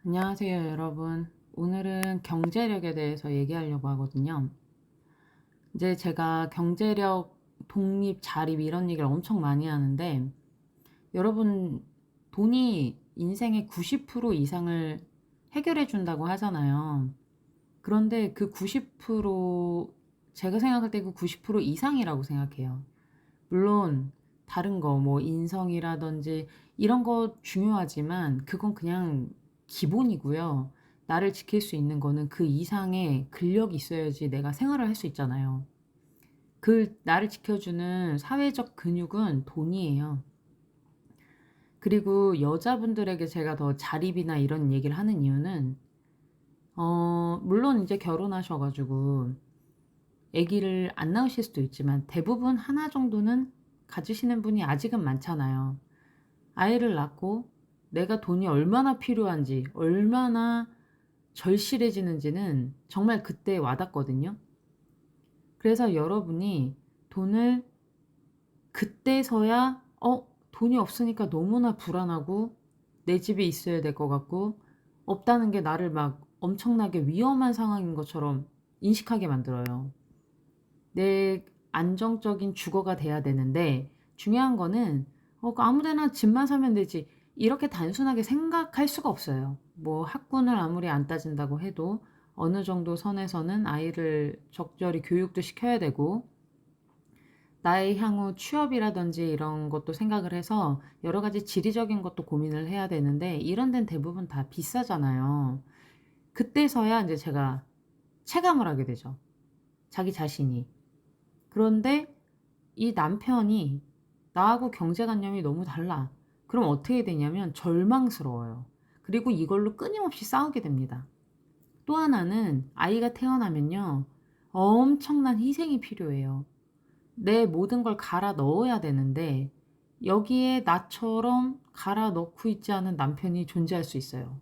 안녕하세요, 여러분. 오늘은 경제력에 대해서 얘기하려고 하거든요. 이제 제가 경제력, 독립, 자립 이런 얘기를 엄청 많이 하는데, 여러분, 돈이 인생의 90% 이상을 해결해 준다고 하잖아요. 그런데 그 90%, 제가 생각할 때 그 90% 이상이라고 생각해요. 물론, 다른 거, 뭐, 인성이라든지 이런 거 중요하지만, 그건 그냥 기본이고요. 나를 지킬 수 있는 거는 그 이상의 근력이 있어야지 내가 생활을 할 수 있잖아요. 그, 나를 지켜주는 사회적 근육은 돈이에요. 그리고 여자분들에게 제가 더 자립이나 이런 얘기를 하는 이유는, 물론 이제 결혼하셔가지고, 아기를 안 낳으실 수도 있지만, 대부분 하나 정도는 가지시는 분이 아직은 많잖아요. 아이를 낳고 내가 돈이 얼마나 필요한지, 얼마나 절실해지는지는 정말 그때 와닿거든요. 그래서 여러분이 돈을 그때서야, 돈이 없으니까 너무나 불안하고, 내 집에 있어야 될 것 같고, 없다는 게 나를 막 엄청나게 위험한 상황인 것처럼 인식하게 만들어요. 내 안정적인 주거가 돼야 되는데, 중요한 거는 아무 데나 집만 사면 되지, 이렇게 단순하게 생각할 수가 없어요. 뭐 학군을 아무리 안 따진다고 해도 어느 정도 선에서는 아이를 적절히 교육도 시켜야 되고, 나의 향후 취업이라든지 이런 것도 생각을 해서 여러 가지 지리적인 것도 고민을 해야 되는데, 이런 데는 대부분 다 비싸잖아요. 그때서야 이제 제가 체감을 하게 되죠. 자기 자신이. 그런데 이 남편이 나하고 경제관념이 너무 달라. 그럼 어떻게 되냐면 절망스러워요. 그리고 이걸로 끊임없이 싸우게 됩니다. 또 하나는 아이가 태어나면요, 엄청난 희생이 필요해요. 내 모든 걸 갈아 넣어야 되는데 여기에 나처럼 갈아 넣고 있지 않은 남편이 존재할 수 있어요.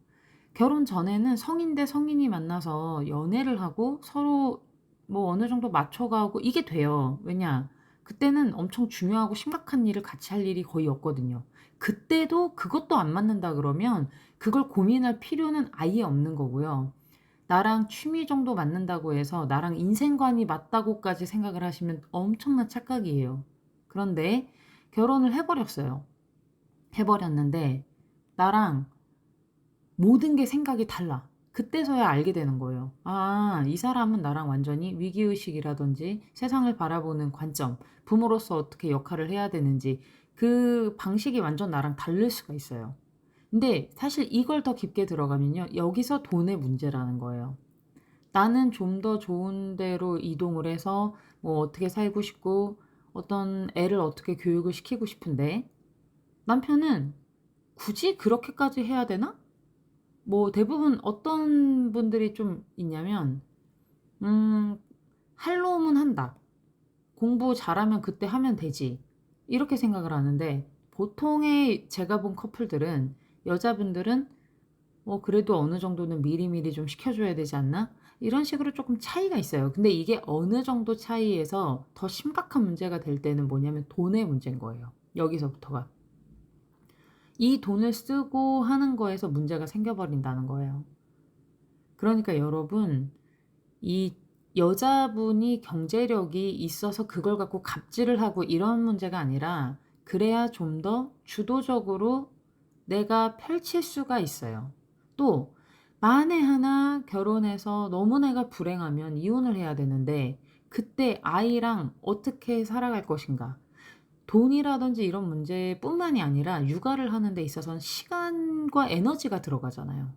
결혼 전에는 성인 대 성인이 만나서 연애를 하고 서로 뭐 어느 정도 맞춰가고 이게 돼요. 왜냐? 그때는 엄청 중요하고 심각한 일을 같이 할 일이 거의 없거든요. 그때도 그것도 안 맞는다 그러면 그걸 고민할 필요는 아예 없는 거고요. 나랑 취미 정도 맞는다고 해서 나랑 인생관이 맞다고까지 생각을 하시면 엄청난 착각이에요. 그런데 결혼을 해버렸어요. 해버렸는데 나랑 모든 게 생각이 달라. 그때서야 알게 되는 거예요. 아, 이 사람은 나랑 완전히 위기의식이라든지 세상을 바라보는 관점, 부모로서 어떻게 역할을 해야 되는지 그 방식이 완전 나랑 다를 수가 있어요. 근데 사실 이걸 더 깊게 들어가면요, 여기서 돈의 문제라는 거예요. 나는 좀 더 좋은 데로 이동을 해서 뭐 어떻게 살고 싶고 어떤 애를 어떻게 교육을 시키고 싶은데 남편은 굳이 그렇게까지 해야 되나? 뭐 대부분 어떤 분들이 좀 있냐면 음, 할 놈은 한다. 공부 잘하면 그때 하면 되지. 이렇게 생각을 하는데 보통의 제가 본 커플들은 여자분들은 그래도 어느 정도는 미리미리 좀 시켜줘야 되지 않나? 이런 식으로 조금 차이가 있어요. 근데 이게 어느 정도 차이에서 더 심각한 문제가 될 때는 뭐냐면 돈의 문제인 거예요. 여기서부터가. 이 돈을 쓰고 하는 거에서 문제가 생겨버린다는 거예요. 그러니까 여러분, 이 여자분이 경제력이 있어서 그걸 갖고 갑질을 하고 이런 문제가 아니라 그래야 좀 더 주도적으로 내가 펼칠 수가 있어요. 또 만에 하나 결혼해서 너무 내가 불행하면 이혼을 해야 되는데 그때 아이랑 어떻게 살아갈 것인가? 돈이라든지 이런 문제뿐만이 아니라 육아를 하는 데 있어서는 시간과 에너지가 들어가잖아요.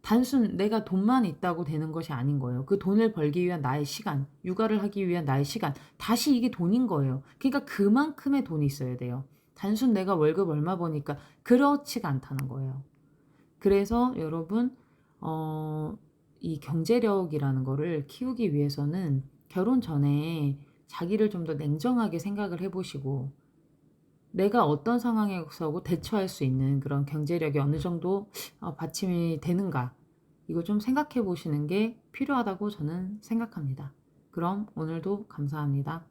단순 내가 돈만 있다고 되는 것이 아닌 거예요. 그 돈을 벌기 위한 나의 시간, 육아를 하기 위한 나의 시간, 다시 이게 돈인 거예요. 그러니까 그만큼의 돈이 있어야 돼요. 단순 내가 월급 얼마 버니까 그렇지가 않다는 거예요. 그래서 여러분, 어, 이 경제력이라는 거를 키우기 위해서는 결혼 전에 자기를 좀 더 냉정하게 생각을 해보시고 내가 어떤 상황에서고 대처할 수 있는 그런 경제력이 어느 정도 받침이 되는가, 이거 좀 생각해 보시는 게 필요하다고 저는 생각합니다. 그럼 오늘도 감사합니다.